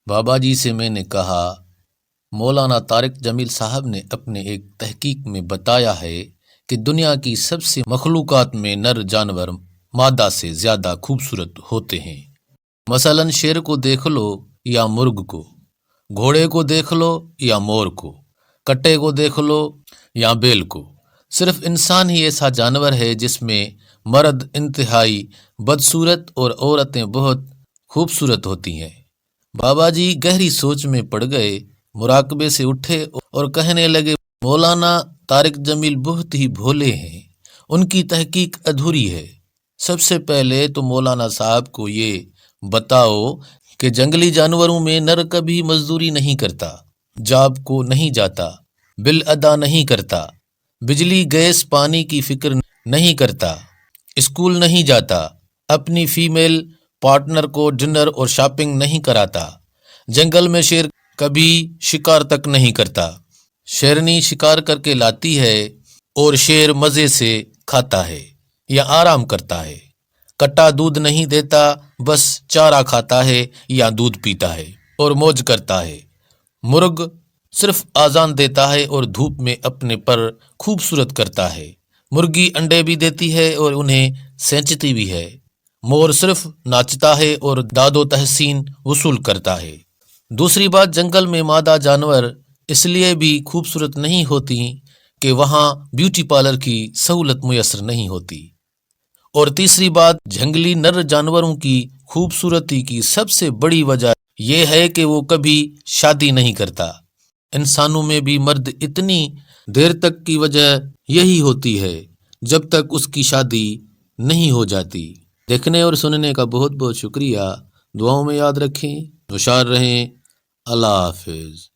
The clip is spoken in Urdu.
بابا جی سے میں نے کہا، مولانا طارق جمیل صاحب نے اپنے ایک تحقیق میں بتایا ہے کہ دنیا کی سب سے مخلوقات میں نر جانور مادہ سے زیادہ خوبصورت ہوتے ہیں۔ مثلاً شیر کو دیکھ لو یا مرغ کو، گھوڑے کو دیکھ لو یا مور کو، کٹے کو دیکھ لو یا بیل کو۔ صرف انسان ہی ایسا جانور ہے جس میں مرد انتہائی بدصورت اور عورتیں بہت خوبصورت ہوتی ہیں۔ بابا جی گہری سوچ میں پڑ گئے، مراقبے سے اٹھے اور کہنے لگے، مولانا طارق جمیل بہت ہی بھولے ہیں، ان کی تحقیق ادھوری ہے۔ سب سے پہلے تو مولانا صاحب کو یہ بتاؤ کہ جنگلی جانوروں میں نر کبھی مزدوری نہیں کرتا، جاب کو نہیں جاتا، بل ادا نہیں کرتا، بجلی گیس پانی کی فکر نہیں کرتا، اسکول نہیں جاتا، اپنی فیمیل پارٹنر کو ڈنر اور شاپنگ نہیں کراتا، جنگل میں شیر کبھی شکار تک نہیں کرتا، شیرنی شکار کر کے لاتی ہے اور شیر مزے سے کھاتا ہے یا آرام کرتا ہے، کٹا دودھ نہیں دیتا، بس چارہ کھاتا ہے یا دودھ پیتا ہے اور موج کرتا ہے، مرغ صرف آذان دیتا ہے اور دھوپ میں اپنے پر خوبصورت کرتا ہے، مرغی انڈے بھی دیتی ہے اور انہیں سینچتی بھی ہے، مور صرف ناچتا ہے اور داد و تحسین وصول کرتا ہے۔ دوسری بات، جنگل میں مادہ جانور اس لیے بھی خوبصورت نہیں ہوتی کہ وہاں بیوٹی پارلر کی سہولت میسر نہیں ہوتی۔ اور تیسری بات، جنگلی نر جانوروں کی خوبصورتی کی سب سے بڑی وجہ یہ ہے کہ وہ کبھی شادی نہیں کرتا۔ انسانوں میں بھی مرد اتنی دیر تک کی وجہ یہی ہوتی ہے جب تک اس کی شادی نہیں ہو جاتی۔ دیکھنے اور سننے کا بہت بہت شکریہ، دعاؤں میں یاد رکھیں، ہوشیار رہیں، اللہ حافظ۔